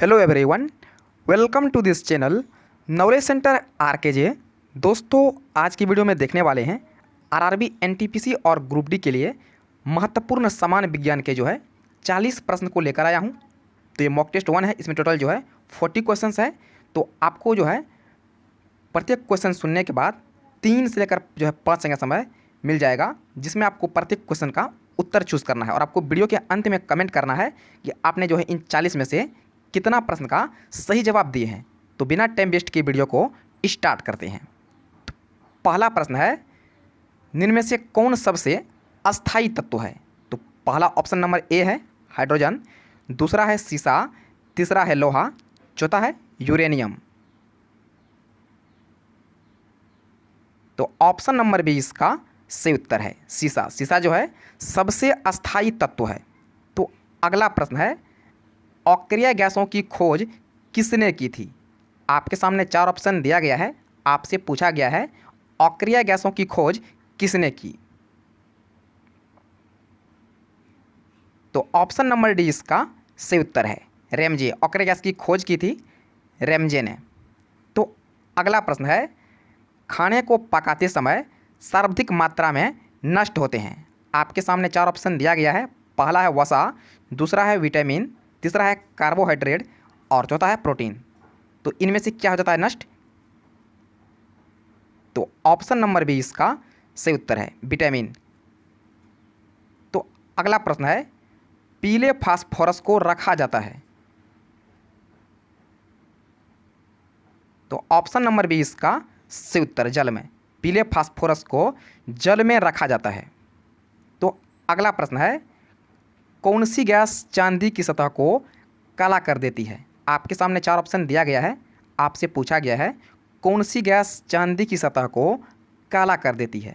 Hello everyone, welcome to this channel knowledge centre RKJ. दोस्तों, आज की वीडियो में देखने वाले हैं आरआरबी एनटीपीसी और ग्रुप डी के लिए महत्वपूर्ण समान विज्ञान के 40 प्रश्न को लेकर आया हूं। तो ये मॉक टेस्ट 1 है। इसमें टोटल 40 क्वेश्चंस है। तो आपको प्रत्येक क्वेश्चन सुनने के बाद 3 से लेकर 5 सेकंड समय मिल जाएगा, जिसमें आपको प्रत्येक क्वेश्चन का उत्तर चूज़ करना है और आपको वीडियो के अंत में कमेंट करना है कि आपने इन 40 में से कितना प्रश्न का सही जवाब दिए हैं। तो बिना टाइम वेस्ट के वीडियो को स्टार्ट करते हैं। तो पहला प्रश्न है, निम्न में से कौन सबसे अस्थायी तत्व है? तो पहला ऑप्शन नंबर ए है हाइड्रोजन, दूसरा है सीसा, तीसरा है लोहा, चौथा है यूरेनियम। तो ऑप्शन नंबर बी इसका सही उत्तर है सीसा। सीसा सबसे अस्थायी तत्व है। तो अगला प्रश्न है, अक्रिय गैसों की खोज किसने की थी? आपके सामने 4 ऑप्शन दिया गया है। आपसे पूछा गया है अक्रिय गैसों की खोज किसने की? तो ऑप्शन नंबर डी इसका सही उत्तर है रैमजे। अक्रिय गैस की खोज की थी रैमजे ने। तो अगला प्रश्न है, खाने को पकाते समय सर्वाधिक मात्रा में नष्ट होते हैं। आपके सामने 4 ऑप्शन दिया गया है। पहला है वसा, दूसरा है विटामिन, तीसरा है कार्बोहाइड्रेट और चौथा है प्रोटीन। तो इनमें से क्या हो जाता है नष्ट? तो ऑप्शन नंबर बी इसका सही उत्तर है विटामिन। तो अगला प्रश्न है, पीले फास्फोरस को रखा जाता है। तो ऑप्शन नंबर बी इसका सही उत्तर जल में। पीले फास्फोरस को जल में रखा जाता है। तो अगला प्रश्न है, कौन सी गैस चांदी की सतह को काला कर देती है? आपके सामने 4 ऑप्शन दिया गया है। आपसे पूछा गया है कौन सी गैस चांदी की सतह को काला कर देती है?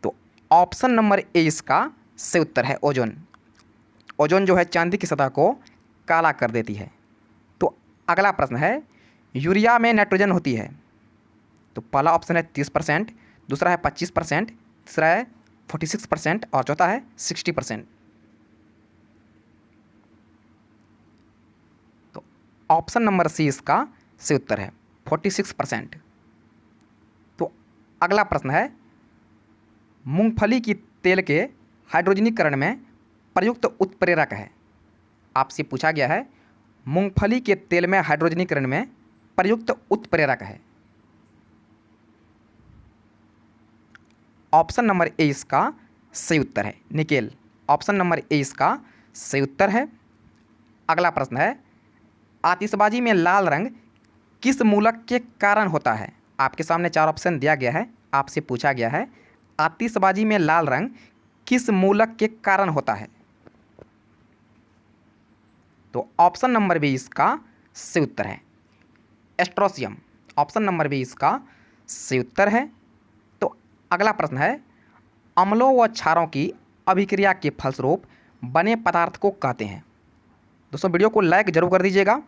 तो ऑप्शन नंबर ए इसका सही उत्तर है ओजोन। ओजोन चांदी की सतह को काला कर देती है। तो अगला प्रश्न है, यूरिया में नाइट्रोजन होती है। तो पहला ऑप्शन है 30%, दूसरा है 25%, तीसरा है 46% और चौथा है 60%। तो ऑप्शन नंबर सी इसका सही उत्तर है 46%। तो अगला प्रश्न है, मूंगफली की तेल के हाइड्रोजनीकरण में प्रयुक्त उत्प्रेरक है। आपसे पूछा गया है मूंगफली के तेल में हाइड्रोजनीकरण में प्रयुक्त उत्प्रेरक है। ऑप्शन नंबर ए इसका सही उत्तर है निकेल। ऑप्शन नंबर ए इसका सही उत्तर है। अगला प्रश्न है, आतिशबाजी में लाल रंग किस मूलक के कारण होता है? आपके सामने 4 ऑप्शन दिया गया है। आपसे पूछा गया है आतिशबाजी में लाल रंग किस मूलक के कारण होता है? तो ऑप्शन नंबर बी इसका सही उत्तर है एस्ट्रोसियम। ऑप्शन नंबर बी इसका सही उत्तर है। तो अगला प्रश्न है, अम्लों व क्षारों की अभिक्रिया के फलस्वरूप बने पदार्थ को कहते हैं। दोस्तों, वीडियो को लाइक जरूर कर दीजिएगा।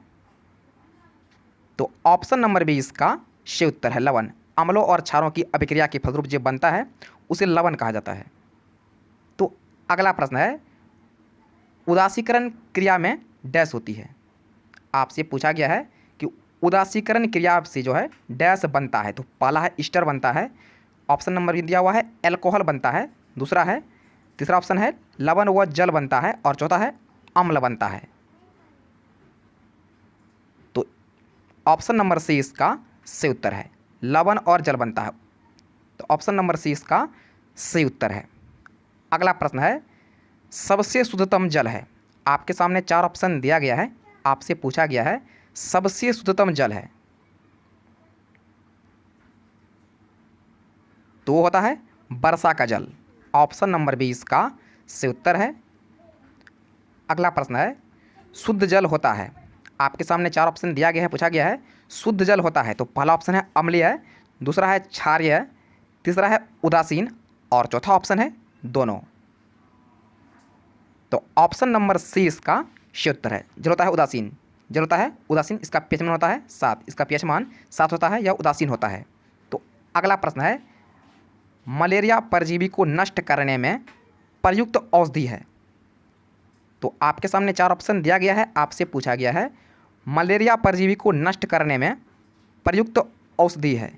तो ऑप्शन नंबर बी इसका सही उत्तर है लवण। अम्लों और क्षारों की अभिक्रिया के फलस्वरूप जो बनता है उसे लवण कहा जाता है। तो अगला प्रश्न है, उदासीकरण क्रिया में डैश होती है। आपसे पूछा गया है कि उदासीकरण क्रिया से डैश बनता है। तो पहला है ईस्टर बनता है, ऑप्शन नंबर भी दिया हुआ है एल्कोहल बनता है, दूसरा है, तीसरा ऑप्शन है लवण व जल बनता है और चौथा है अम्ल बनता है। तो ऑप्शन नंबर सी इसका सही उत्तर है लवण और जल बनता है। तो ऑप्शन नंबर सी इसका सही उत्तर है। अगला प्रश्न है, सबसे शुद्धतम जल है। आपके सामने 4 ऑप्शन दिया गया है। आपसे पूछा गया है सबसे शुद्धतम जल है। तो वो होता है वर्षा का जल। ऑप्शन नंबर बी इसका सही उत्तर है। अगला प्रश्न है, शुद्ध जल होता है। आपके सामने 4 ऑप्शन दिया गया है। पूछा गया है शुद्ध जल होता है। तो पहला ऑप्शन है अम्लीय, दूसरा है क्षारीय, तीसरा है उदासीन और चौथा ऑप्शन है दोनों। तो ऑप्शन नंबर सी इसका सही उत्तर है जल होता है उदासीन। जल होता है उदासीन, इसका पीएच मान होता है 7, इसका पीएच मान 7 होता है या उदासीन होता है। तो अगला प्रश्न है, मलेरिया परजीवी को नष्ट करने में प्रयुक्त औषधि है। तो आपके सामने चार ऑप्शन दिया गया है, आपसे पूछा गया है मलेरिया परजीवी को नष्ट करने में प्रयुक्त औषधि है।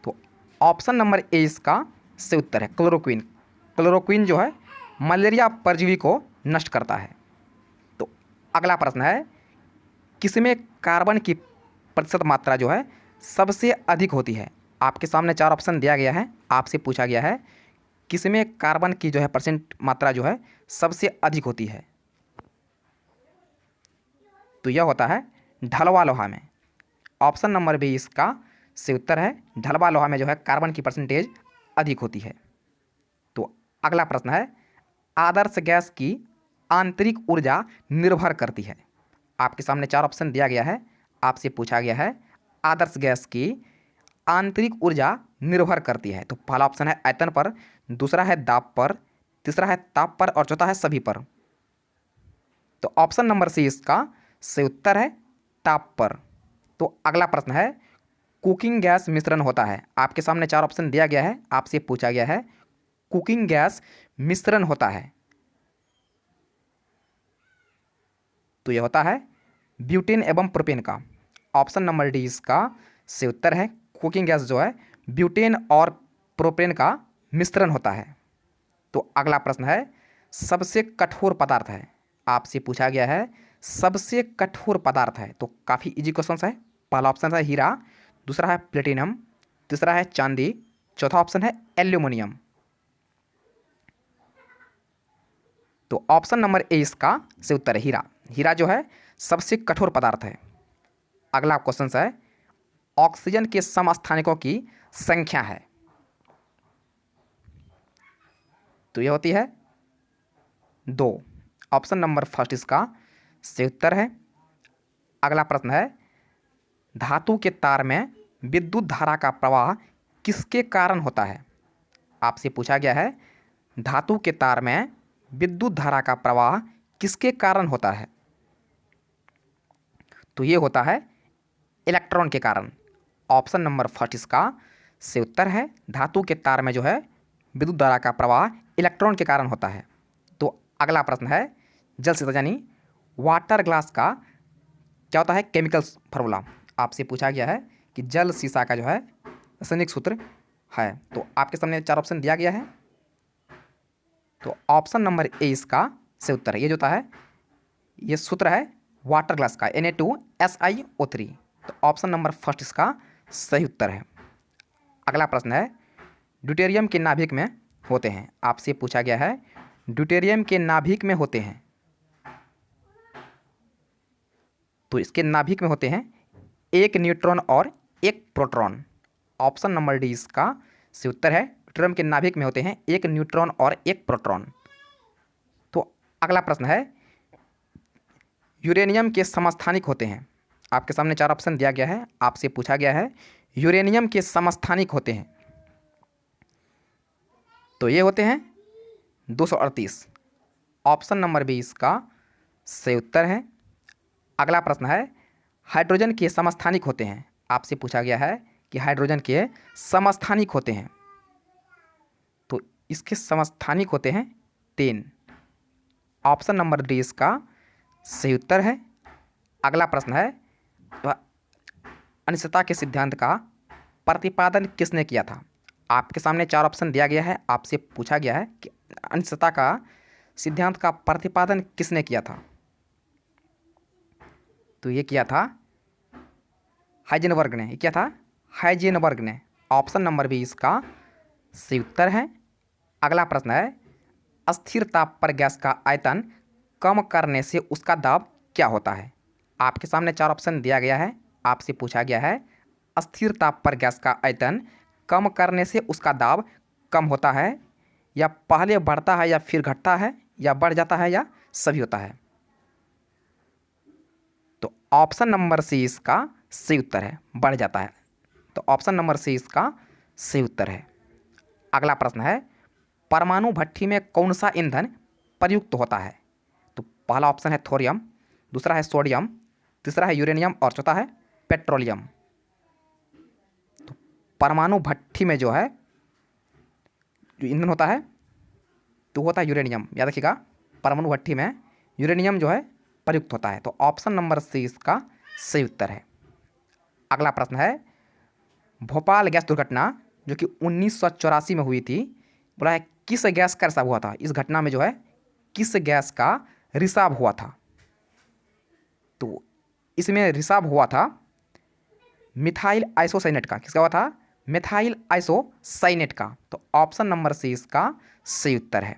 तो ऑप्शन नंबर ए इसका से उत्तर है क्लोरोक्विन। क्लोरोक्विन जो है मलेरिया परजीवी को नष्ट करता है। तो अगला प्रश्न है, किसमें कार्बन की प्रतिशत मात्रा जो है सबसे अधिक होती है? आपके सामने चार ऑप्शन दिया गया है, आपसे पूछा गया है किसमें कार्बन की जो है परसेंट मात्रा जो है सबसे अधिक होती है? तो यह होता है ढलवा लोहा में। ऑप्शन नंबर बी इसका से उत्तर है ढलवा लोहा में जो है कार्बन की परसेंटेज अधिक होती है। तो अगला प्रश्न है, आदर्श गैस की आंतरिक ऊर्जा निर्भर करती है। आपके सामने चार ऑप्शन दिया गया है, आपसे पूछा गया है आदर्श गैस की आंतरिक ऊर्जा निर्भर करती है। तो पहला ऑप्शन है आयतन पर, दूसरा है दाब पर, तीसरा है ताप पर और चौथा है सभी पर। तो ऑप्शन नंबर सी इसका से उत्तर है ताप पर। तो अगला प्रश्न है, कुकिंग गैस मिश्रण होता है। आपके सामने चार ऑप्शन दिया गया है, आपसे पूछा गया है कुकिंग गैस मिश्रण होता है। तो यह होता है ब्यूटेन एवं प्रोपेन का। ऑप्शन नंबर डी इसका से उत्तर है कुकिंग गैस जो है ब्यूटेन और प्रोपेन का मिश्रण होता है। तो अगला प्रश्न है, सबसे कठोर पदार्थ है। आपसे पूछा गया है सबसे कठोर पदार्थ है। तो काफ़ी इजी क्वेश्चन है। पहला ऑप्शन है हीरा, दूसरा है प्लेटिनम, तीसरा है चांदी, चौथा ऑप्शन है एल्यूमिनियम। तो ऑप्शन नंबर ए इसका से उत्तर है हीरा। हीरा जो है सबसे कठोर पदार्थ है। अगला क्वेश्चन है, ऑक्सीजन के समस्थानिकों की संख्या है। तो यह होती है 2। ऑप्शन नंबर फर्स्ट इसका से उत्तर है। अगला प्रश्न है, धातु के तार में विद्युत धारा का प्रवाह किसके कारण होता है? आपसे पूछा गया है धातु के तार में विद्युत धारा का प्रवाह किसके कारण होता है? तो ये होता है इलेक्ट्रॉन के कारण। ऑप्शन नंबर फर्स्ट इसका से उत्तर है धातु के तार में जो है विद्युत धारा का प्रवाह इलेक्ट्रॉन के कारण होता है। तो अगला प्रश्न है, जल शीतल यानी वाटर ग्लास का क्या होता है केमिकल फार्मूला? आपसे पूछा गया है कि जल शीशा का जो है रासायनिक सूत्र है। तो आपके सामने चार ऑप्शन दिया गया है। तो ऑप्शन नंबर ए इसका से उत्तर है। ये जो होता है ये सूत्र है वाटर ग्लास का Na2SiO3। तो ऑप्शन नंबर फर्स्ट इसका सही उत्तर है। अगला प्रश्न है, ड्यूटेरियम के नाभिक में होते हैं। आपसे पूछा गया है ड्यूटेरियम के नाभिक में होते हैं। तो इसके नाभिक में होते हैं एक न्यूट्रॉन और एक प्रोटॉन। ऑप्शन नंबर डी इसका से उत्तर है ड्यूटेरियम के नाभिक में होते हैं एक न्यूट्रॉन और एक प्रोटॉन। तो अगला प्रश्न है, यूरेनियम के समस्थानिक होते हैं। आपके सामने चार ऑप्शन दिया गया है, आपसे पूछा गया है यूरेनियम के समस्थानिक होते हैं। तो ये होते हैं 238। ऑप्शन नंबर बी इसका से उत्तर है। अगला प्रश्न है, हाइड्रोजन के समस्थानिक होते हैं। आपसे पूछा गया है कि हाइड्रोजन के समस्थानिक होते हैं। तो इसके समस्थानिक होते हैं 3। ऑप्शन नंबर डी इसका सही उत्तर है। अगला प्रश्न है, अनिश्चितता के सिद्धांत का प्रतिपादन किसने किया था? आपके सामने चार ऑप्शन दिया गया है, आपसे पूछा गया है कि अनिश्चितता का सिद्धांत का प्रतिपादन किसने किया था? तो ये किया था हाइजेनबर्ग ने। ये क्या था? हाइजेनबर्ग ने। ऑप्शन नंबर बी इसका सही उत्तर है। अगला प्रश्न है, अस्थिर ताप पर गैस का आयतन कम करने से उसका दाब क्या होता है? आपके सामने चार ऑप्शन दिया गया है, आपसे पूछा गया है अस्थिर ताप पर गैस का आयतन कम करने से उसका दाब कम होता है, या पहले बढ़ता है या फिर घटता है, या बढ़ जाता है, या सभी होता है। तो ऑप्शन नंबर सी इसका सही उत्तर है, बढ़ जाता है। तो ऑप्शन नंबर सी इसका सही उत्तर है। अगला प्रश्न है, परमाणु भट्ठी में कौन सा ईंधन प्रयुक्त होता है? तो पहला ऑप्शन है थोरियम, दूसरा है सोडियम, तीसरा है यूरेनियम और चौथा है पेट्रोलियम। तो परमाणु भट्ठी में जो है जो ईंधन होता है तो होता है यूरेनियम। याद रखिएगा, परमाणु भट्ठी में यूरेनियम जो है प्रयुक्त होता है। तो ऑप्शन नंबर सी इसका सही उत्तर है। अगला प्रश्न है, भोपाल गैस दुर्घटना जो कि 1984 में हुई थी, बोला है किस गैस का रिसाव हुआ था। इस घटना में जो है किस गैस का रिसाव हुआ था। तो इसमें रिसाव हुआ था मिथाइल आइसोसाइनेट का। किसका हुआ था? मिथाइल आइसोसाइनेट का। तो ऑप्शन नंबर सी इसका सही उत्तर है।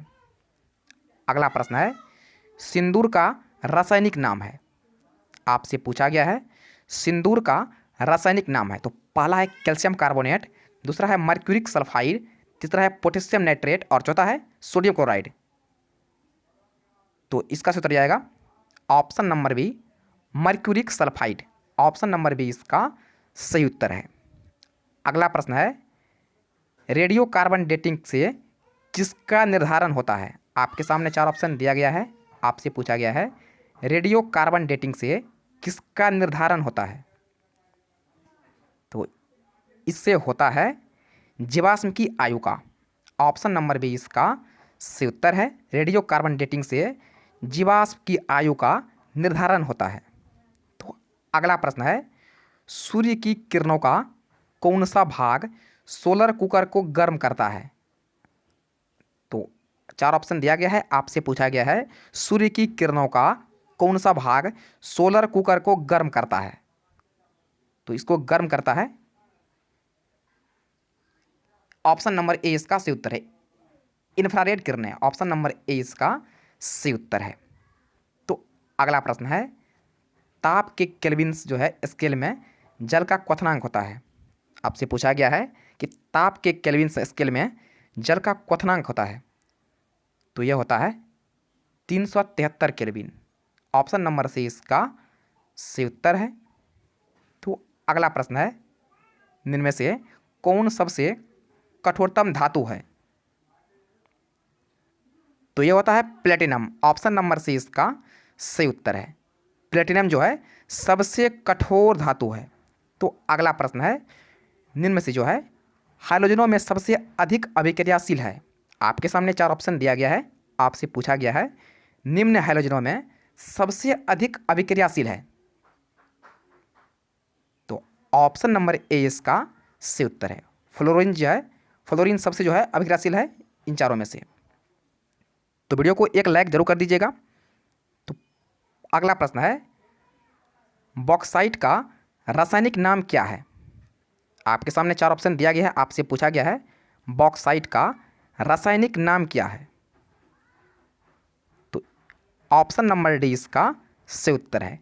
अगला प्रश्न है, सिंदूर का रासायनिक नाम है। आपसे पूछा गया है सिंदूर का रासायनिक नाम है। तो पहला है कैल्शियम कार्बोनेट, दूसरा है मर्क्यूरिक सल्फाइड, तीसरा है पोटेशियम नाइट्रेट और चौथा है सोडियम क्लोराइड। तो इसका उत्तर जाएगा option number B, mercuric sulphide. Option number B इसका सही उत्तर है। अगला प्रश्न है, रेडियो कार्बन डेटिंग से किसका निर्धारण होता है। आपके सामने 4 ऑप्शन दिया गया है। आपसे पूछा गया है रेडियो कार्बन डेटिंग से किसका निर्धारण होता है। तो इससे होता है जीवाश्म की आयु का। ऑप्शन नंबर बी इसका सही उत्तर है। रेडियो कार्बन डेटिंग से जीवाश्म की आयु का निर्धारण होता है। तो अगला प्रश्न है, सूर्य की किरणों का कौन सा भाग सोलर कुकर को गर्म करता है। तो 4 ऑप्शन दिया गया है। आपसे पूछा गया है सूर्य की किरणों का कौन सा भाग सोलर कुकर को गर्म करता है। तो इसको गर्म करता है, ऑप्शन नंबर ए इसका सही उत्तर है, इंफ्रारेड किरणें। ऑप्शन नंबर ए इसका सही उत्तर है। तो अगला प्रश्न है, ताप के केल्विन्स जो है स्केल में जल का क्वथनांक होता है। आपसे पूछा गया है कि ताप के केल्विन्स स्केल में जल का क्वथनांक होता है। तो यह होता है 373 केल्विन। ऑप्शन नंबर सी इसका सही उत्तर है। तो अगला प्रश्न है, इनमें से कौन सबसे कठोरतम धातु है। तो यह होता है प्लेटिनम। ऑप्शन नंबर सी इसका सही उत्तर है। प्लेटिनम जो है सबसे कठोर धातु है। तो अगला प्रश्न है, निम्न में से जो है हाइड्रोजनों में सबसे अधिक अभिक्रियाशील है। आपके सामने 4 ऑप्शन दिया गया है। आपसे पूछा गया है निम्न हाइड्रोजनों में सबसे अधिक अभिक्रियाशील है। तो ऑप्शन नंबर ए इसका सही उत्तर है। फ्लोरीन जो है, फ्लोरीन सबसे जो है अभिक्रियाशील है इन चारों में से। तो वीडियो को एक लाइक जरूर कर दीजिएगा। तो अगला प्रश्न है, बॉक्साइट का रासायनिक नाम क्या है। आपके सामने 4 ऑप्शन दिया गया है। आपसे पूछा गया है बॉक्साइट का रासायनिक नाम क्या है। तो ऑप्शन नंबर डी इसका सही उत्तर है,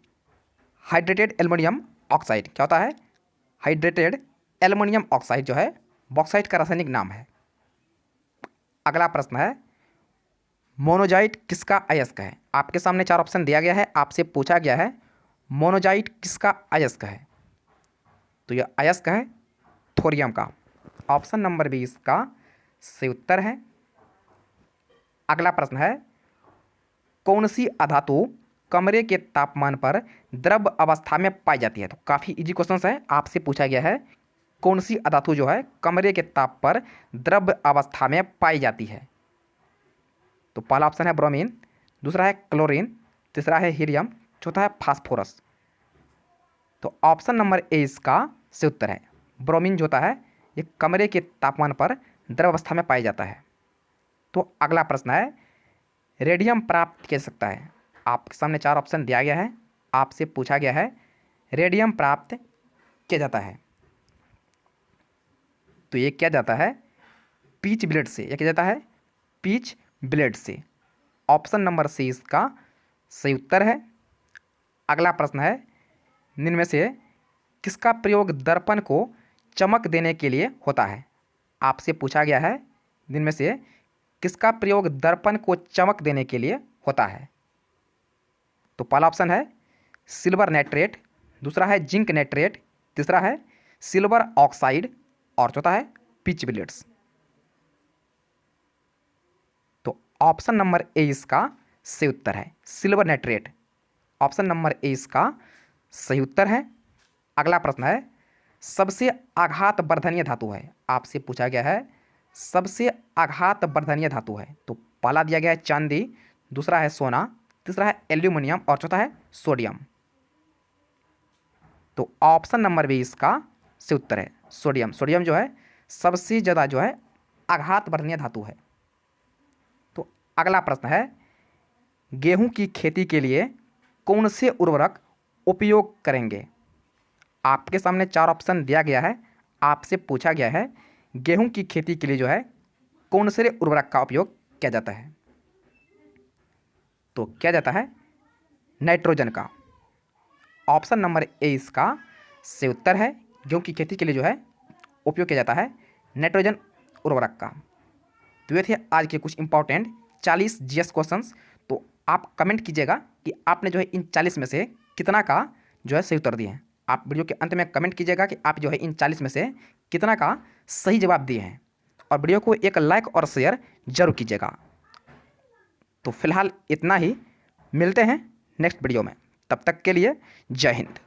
हाइड्रेटेड एल्युमिनियम ऑक्साइड। क्या होता है? हाइड्रेटेड एल्युमिनियम ऑक्साइड जो है बॉक्साइट का रासायनिक नाम है। अगला प्रश्न है, मोनोजाइट किसका अयस्क है। आपके सामने 4 ऑप्शन दिया गया है। आपसे पूछा गया है मोनोजाइट किसका अयस्क है। तो यह अयस्क है थोरियम का। ऑप्शन नंबर बी इसका सही उत्तर है। अगला प्रश्न है, कौन सी अधातु कमरे के तापमान पर द्रव अवस्था में पाई जाती है। तो काफ़ी इजी क्वेश्चन है। आपसे पूछा गया है कौन सी अधातु जो है कमरे के ताप पर द्रव अवस्था में पाई जाती है। तो पहला ऑप्शन है ब्रोमीन, दूसरा है क्लोरीन, तीसरा है हीलियम, चौथा है फास्फोरस। तो ऑप्शन नंबर ए इसका सही उत्तर है। ब्रोमीन जो होता है ये कमरे के तापमान पर द्रव अवस्था में पाया जाता है। तो अगला प्रश्न है, रेडियम प्राप्त किया जा सकता है। आपके सामने 4 ऑप्शन दिया गया है। आपसे पूछा गया है रेडियम प्राप्त किया जाता है। तो ये क्या जाता है? पीच ब्लेड से। ये क्या जाता है? पीच ब्लेड से। ऑप्शन नंबर सी इसका सही उत्तर है। अगला प्रश्न है, निम्न में से किसका प्रयोग दर्पण को चमक देने के लिए होता है। आपसे पूछा गया है निम्न में से किसका प्रयोग दर्पण को चमक देने के लिए होता है। तो पहला ऑप्शन है सिल्वर नाइट्रेट, दूसरा है जिंक नाइट्रेट, तीसरा है सिल्वर ऑक्साइड और चौथा है पिच बिलेट्स। तो ऑप्शन नंबर ए इसका सही उत्तर है, silver nitrate. Option number A इसका सही उत्तर है। अगला प्रश्न है, सबसे आघात वर्धनीय धातु है। आपसे पूछा गया है सबसे आघात वर्धनीय धातु है। तो पहला दिया गया है चांदी, दूसरा है सोना, तीसरा है एल्यूमिनियम और चौथा है सोडियम। तो ऑप्शन नंबर बी इसका से उत्तर है सोडियम। सोडियम जो है सबसे ज़्यादा जो है आघात वर्धनीय धातु है। तो अगला प्रश्न है, गेहूं की खेती के लिए कौन से उर्वरक उपयोग करेंगे? आपके सामने चार ऑप्शन दिया गया है, आपसे पूछा गया है गेहूं की खेती के लिए जो है कौन से उर्वरक का उपयोग किया जाता है? तो किया जाता है नाइट्रोजन का। ऑप्शन नंबर ए इसका से उत्तर है। गेहूं की खेती के लिए जो है उपयोग किया जाता है नाइट्रोजन उर्वरक का। तो ये थे आज के कुछ इंपॉर्टेंट 40 जीएस क्वेश्चंस। तो आप कमेंट कीजिएगा कि आपने जो है इन 40 में से कितना का जो है सही उत्तर दिए हैं। आप वीडियो के अंत में कमेंट कीजिएगा कि आप जो है इन 40 में से कितना का सही जवाब दिए हैं, और वीडियो को एक लाइक और शेयर जरूर कीजिएगा। तो फिलहाल इतना ही, मिलते हैं नेक्स्ट वीडियो में, तब तक के लिए जय हिंद।